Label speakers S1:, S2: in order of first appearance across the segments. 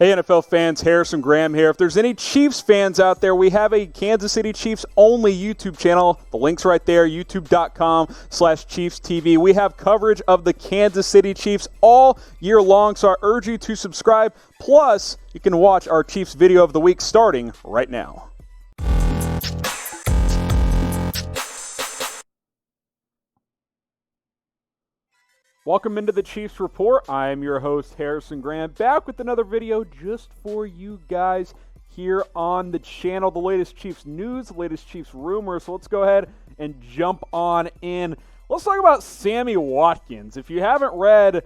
S1: Hey NFL fans, Harrison Graham here. If there's any Chiefs fans out there, we have a Kansas City Chiefs only YouTube channel. The link's right there, youtube.com/ChiefsTV. We have coverage of the Kansas City Chiefs all year long, so I urge you to subscribe. Plus, you can watch our Chiefs video of the week starting right now. Welcome into the Chiefs Report. I am your host, Harrison Graham, back with another video just for you guys here on the channel. The latest Chiefs news, the latest Chiefs rumors. So let's go ahead and jump on in. Let's talk about Sammy Watkins. If you haven't read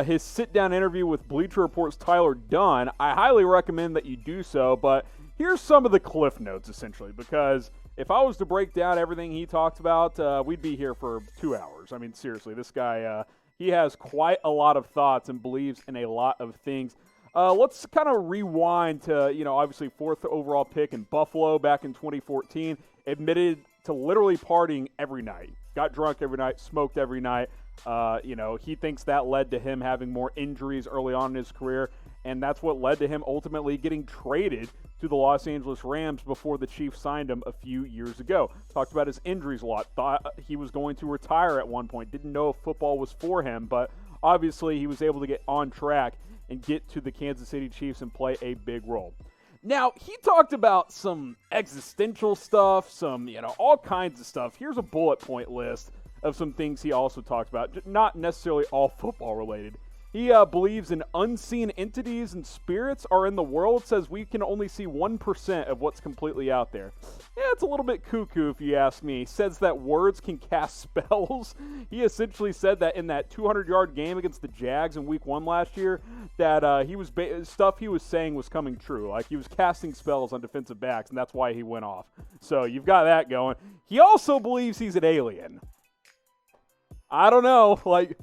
S1: his sit-down interview with Bleacher Report's Tyler Dunn, I highly recommend that you do so. But here's some of the cliff notes, essentially, because if I was to break down everything he talked about, we'd be here for 2 hours. I mean, seriously, this guy, he has quite a lot of thoughts and believes in a lot of things. Let's kind of rewind to, obviously 4th overall pick in Buffalo back in 2014, admitted to literally partying every night. Got drunk every night, smoked every night. He thinks that led to him having more injuries early on in his career, and that's what led to him ultimately getting traded to the Los Angeles Rams before the Chiefs signed him a few years ago. Talked about his injuries a lot. Thought he was going to retire at one point. Didn't know if football was for him, but obviously he was able to get on track and get to the Kansas City Chiefs and play a big role. Now, he talked about some existential stuff, some, all kinds of stuff. Here's a bullet point list of some things he also talked about, not necessarily all football related. He believes in unseen entities and spirits are in the world, says we can only see 1% of what's completely out there. Yeah, it's a little bit cuckoo if you ask me. He says that words can cast spells. He essentially said that in that 200-yard game against the Jags in Week 1 last year, that stuff he was saying was coming true. Like he was casting spells on defensive backs, and that's why he went off. So you've got that going. He also believes he's an alien. I don't know,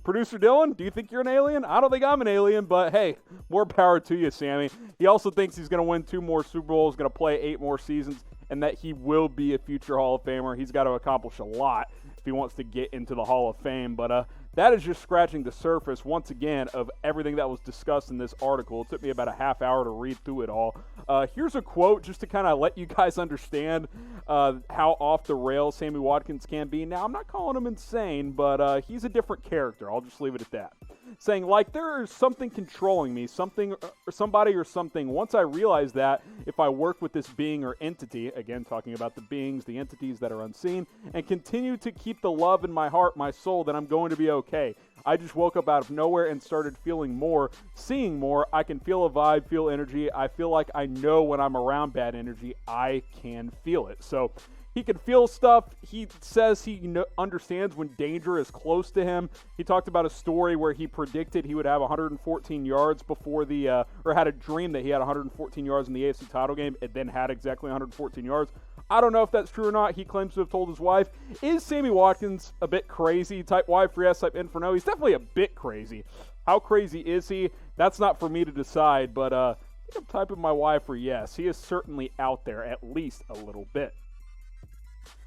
S1: Producer Dylan, do you think you're an alien? I don't think I'm an alien, but hey, more power to you, Sammy. He also thinks he's going to win 2 more Super Bowls, going to play 8 more seasons, and that he will be a future Hall of Famer. He's got to accomplish a lot if he wants to get into the Hall of Fame, but that is just scratching the surface, once again, of everything that was discussed in this article. It took me about a half hour to read through it all. Here's a quote just to kind of let you guys understand how off the rails Sammy Watkins can be. Now, I'm not calling him insane, but he's a different character. I'll just leave it at that. Saying, there is something controlling me, something or somebody or something. Once I realize that, if I work with this being or entity, again, talking about the beings, the entities that are unseen, and continue to keep the love in my heart, my soul, then I'm going to be okay. I just woke up out of nowhere and started feeling more, seeing more. I can feel a vibe, feel energy. I feel like I know when I'm around bad energy, I can feel it. So he can feel stuff. He says he understands when danger is close to him. He talked about a story where he predicted he would have 114 yards before or had a dream that he had 114 yards in the AFC title game and then had exactly 114 yards. I don't know if that's true or not. He claims to have told his wife. Is Sammy Watkins a bit crazy? Type Y for yes, type N for no. He's definitely a bit crazy. How crazy is he? That's not for me to decide, but I'm typing my Y for yes. He is certainly out there, at least a little bit.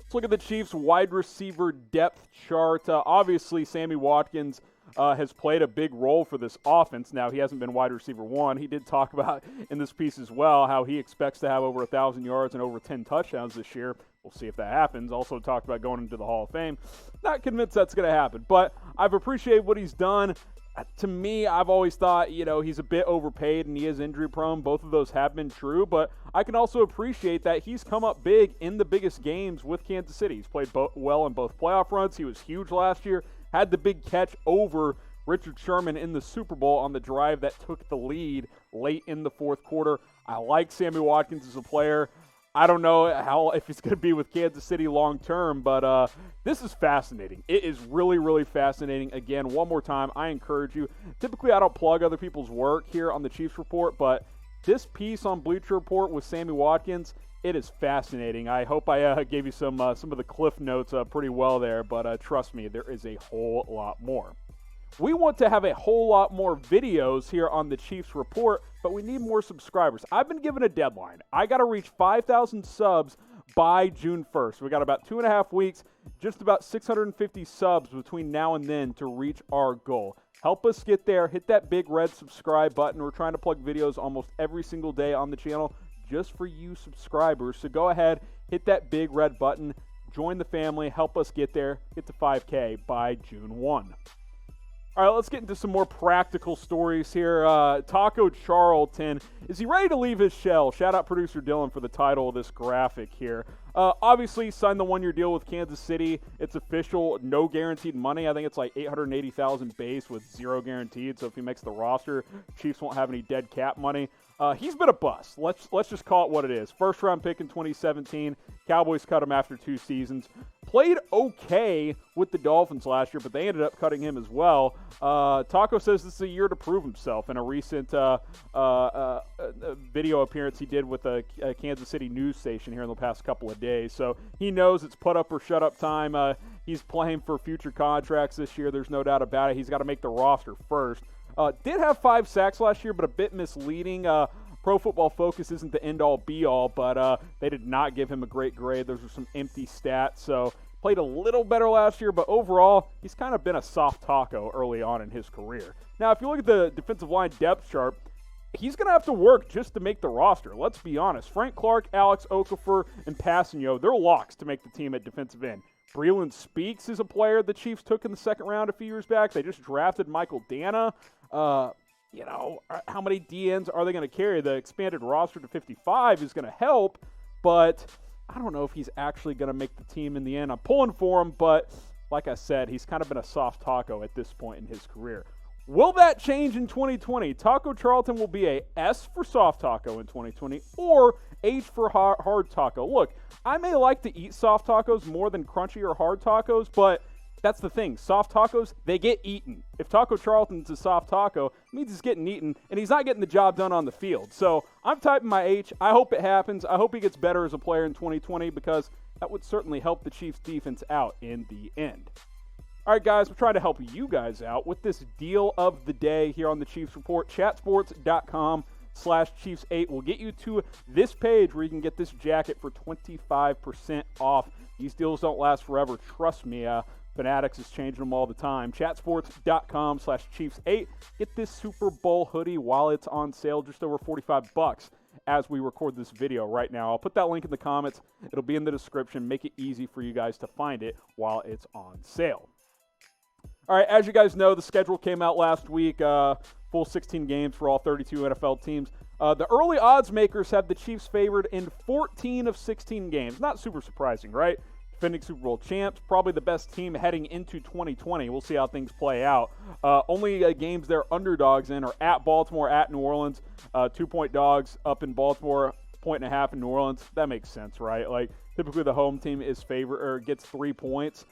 S1: Let's look at the Chiefs' wide receiver depth chart. Obviously, Sammy Watkins has played a big role for this offense. Now, he hasn't been wide receiver 1. He did talk about in this piece as well how he expects to have over 1,000 yards and over 10 touchdowns this year. We'll see if that happens. Also talked about going into the Hall of Fame. Not convinced that's going to happen, but I've appreciated what he's done. To me, I've always thought, he's a bit overpaid and he is injury prone. Both of those have been true, but I can also appreciate that he's come up big in the biggest games with Kansas City. He's played well in both playoff runs. He was huge last year, had the big catch over Richard Sherman in the Super Bowl on the drive that took the lead late in the 4th quarter. I like Sammy Watkins as a player. I don't know if he's going to be with Kansas City long term, but this is fascinating. It is really, really fascinating. Again, one more time, I encourage you. Typically, I don't plug other people's work here on the Chiefs Report, but this piece on Bleacher Report with Sammy Watkins, it is fascinating. I hope I gave you some of the cliff notes pretty well there, but trust me, there is a whole lot more. We want to have a whole lot more videos here on the Chiefs Report, but we need more subscribers. I've been given a deadline. I got to reach 5,000 subs by June 1st. We got about 2.5 weeks, just about 650 subs between now and then to reach our goal. Help us get there. Hit that big red subscribe button. We're trying to plug videos almost every single day on the channel just for you subscribers. So go ahead, hit that big red button, join the family, help us get there, get to 5K by June 1. All right, let's get into some more practical stories here. Taco Charlton, is he ready to leave his shell? Shout out producer Dylan for the title of this graphic here. Obviously, signed the one-year deal with Kansas City. It's official, no guaranteed money. I think it's like $880,000 base with zero guaranteed. So if he makes the roster, Chiefs won't have any dead cap money. He's been a bust. Let's just call it what it is. First-round pick in 2017. Cowboys cut him after 2 seasons. Played okay with the Dolphins last year, but they ended up cutting him as well. Taco says this is a year to prove himself in a recent video appearance he did with a Kansas City news station here in the past couple of days. So he knows it's put up or shut up time. He's playing for future contracts this year. There's no doubt about it. He's got to make the roster first. Did have 5 sacks last year, but a bit misleading. Pro Football Focus isn't the end-all, be-all, but they did not give him a great grade. Those are some empty stats. So played a little better last year, but overall, he's kind of been a soft taco early on in his career. Now, if you look at the defensive line depth chart, he's going to have to work just to make the roster. Let's be honest. Frank Clark, Alex Okafor, and Passanio, they're locks to make the team at defensive end. Breeland Speaks is a player the Chiefs took in the second round a few years back. They just drafted Michael Dana. How many DNs are they going to carry? The expanded roster to 55 is going to help, but I don't know if he's actually going to make the team in the end. I'm pulling for him, but like I said, he's kind of been a soft taco at this point in his career. Will that change in 2020? Taco Charlton will be a S for soft taco in 2020 or H for hard taco. Look, I may like to eat soft tacos more than crunchy or hard tacos, but that's the thing. Soft tacos, they get eaten. If Taco Charlton's a soft taco, it means he's getting eaten, and he's not getting the job done on the field. So I'm typing my H. I hope it happens. I hope he gets better as a player in 2020 because that would certainly help the Chiefs' defense out in the end. All right, guys, we're trying to help you guys out with this deal of the day here on the Chiefs Report. Chatsports.com/Chiefs8 will get you to this page where you can get this jacket for 25% off. These deals don't last forever. Trust me. Fanatics is changing them all the time. Chatsports.com/Chiefs8. Get this Super Bowl hoodie while it's on sale, just over $45 as we record this video right now. I'll put that link in the comments. It'll be in the description. Make it easy for you guys to find it while it's on sale. All right, as you guys know, the schedule came out last week. Full 16 games for all 32 NFL teams. The early odds makers have the Chiefs favored in 14 of 16 games. Not super surprising, right? Defending Super Bowl champs, probably the best team heading into 2020. We'll see how things play out. Only games they're underdogs in are at Baltimore, at New Orleans. 2-point dogs up in Baltimore, 1.5 in New Orleans. That makes sense, right? Like typically the home team is favored or gets 3 points.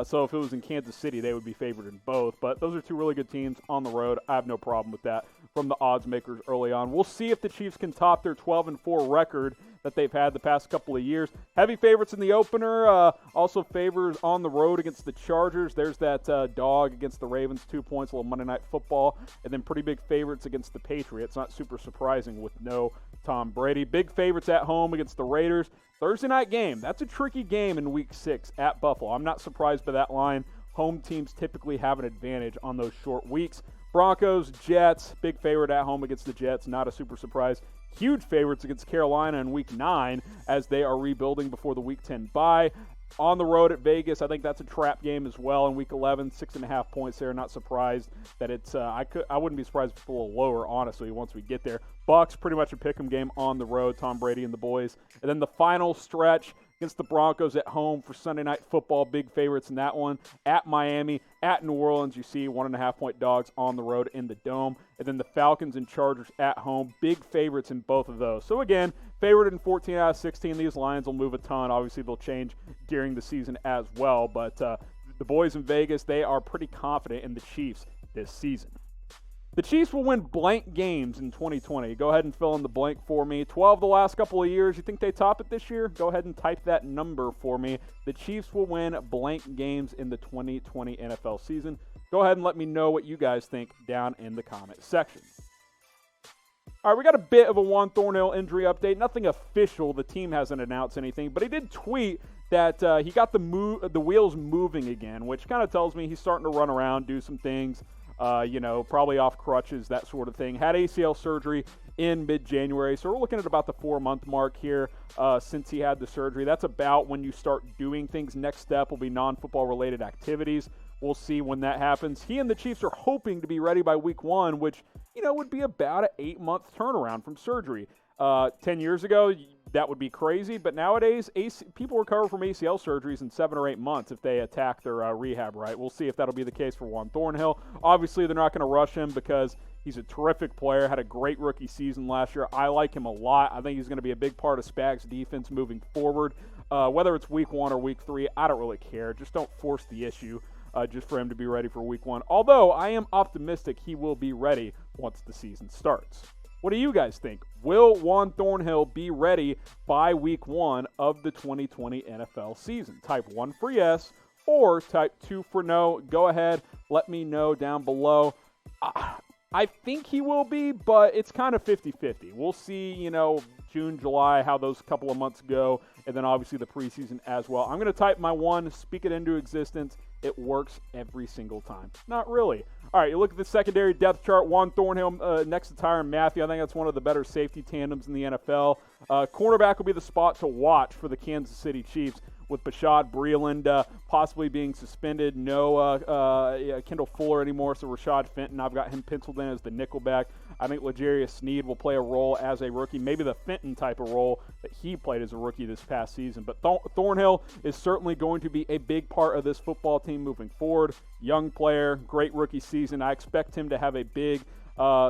S1: So if it was in Kansas City, they would be favored in both. But those are 2 really good teams on the road. I have no problem with that from the odds makers early on. We'll see if the Chiefs can top their 12-4 record that they've had the past couple of years. Heavy favorites in the opener. Also favors on the road against the Chargers. There's that dog against the Ravens, 2 points, a little Monday Night Football. And then pretty big favorites against the Patriots. Not super surprising with no Tom Brady. Big favorites at home against the Raiders. Thursday night game. That's a tricky game in Week 6 at Buffalo. I'm not surprised by that line. Home teams typically have an advantage on those short weeks. Broncos, Jets, big favorite at home against the Jets. Not a super surprise. Huge favorites against Carolina in Week 9 as they are rebuilding before the Week 10 bye. On the road at Vegas, I think that's a trap game as well in Week 11. 6.5 points there. Not surprised that it's. I wouldn't be surprised if it's a little lower, honestly, once we get there. Bucks, pretty much a pick'em game on the road. Tom Brady and the boys, and then the final stretch against the Broncos at home for Sunday Night Football. Big favorites in that one. At Miami, at New Orleans, you see 1.5-point dogs on the road in the Dome. And then the Falcons and Chargers at home. Big favorites in both of those. So again, favored in 14 out of 16. These lines will move a ton. Obviously, they'll change during the season as well. But the boys in Vegas, they are pretty confident in the Chiefs this season. The Chiefs will win blank games in 2020. Go ahead and fill in the blank for me. 12 the last couple of years. You think they top it this year? Go ahead and type that number for me. The Chiefs will win blank games in the 2020 NFL season. Go ahead and let me know what you guys think down in the comment section. All right, we got a bit of a Juan Thornhill injury update. Nothing official. The team hasn't announced anything, but he did tweet that he got the wheels moving again, which kind of tells me he's starting to run around, do some things, probably off crutches, that sort of thing. Had ACL surgery in mid-January, so we're looking at about the 4-month mark here since he had the surgery. That's about when you start doing things. Next step will be non-football related activities. We'll see when that happens. He and the Chiefs are hoping to be ready by week 1, which, would be about an 8-month turnaround from surgery. 10 years ago, that would be crazy, but nowadays, people recover from ACL surgeries in 7 or 8 months if they attack their rehab right. We'll see if that'll be the case for Juan Thornhill. Obviously, they're not going to rush him because he's a terrific player, had a great rookie season last year. I like him a lot. I think he's going to be a big part of Spag's defense moving forward. Whether it's week 1 or week 3, I don't really care. Just don't force the issue. Just for him to be ready for week 1. Although I am optimistic he will be ready once the season starts. What do you guys think? Will Juan Thornhill be ready by week 1 of the 2020 NFL season? Type 1 for yes or type 2 for no. Go ahead. Let me know down below. I think he will be, but it's kind of 50-50. We'll see, June, July, how those couple of months go, and then obviously the preseason as well. I'm going to type my 1, speak it into existence. It works every single time. Not really. All right, you look at the secondary depth chart. Juan Thornhill next to Tyrann Mathieu. I think that's one of the better safety tandems in the NFL. Cornerback will be the spot to watch for the Kansas City Chiefs, with Bashaud Breeland possibly being suspended. No Kendall Fuller anymore, so Rashad Fenton, I've got him penciled in as the nickelback. I think L'Jarius Sneed will play a role as a rookie, maybe the Fenton type of role that he played as a rookie this past season. But Thornhill is certainly going to be a big part of this football team moving forward. Young player, great rookie season. I expect him to have a big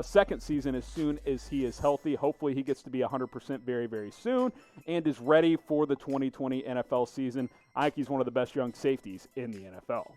S1: second season as soon as he is healthy. Hopefully he gets to be 100% very, very soon and is ready for the 2020 NFL season. I think he's one of the best young safeties in the NFL.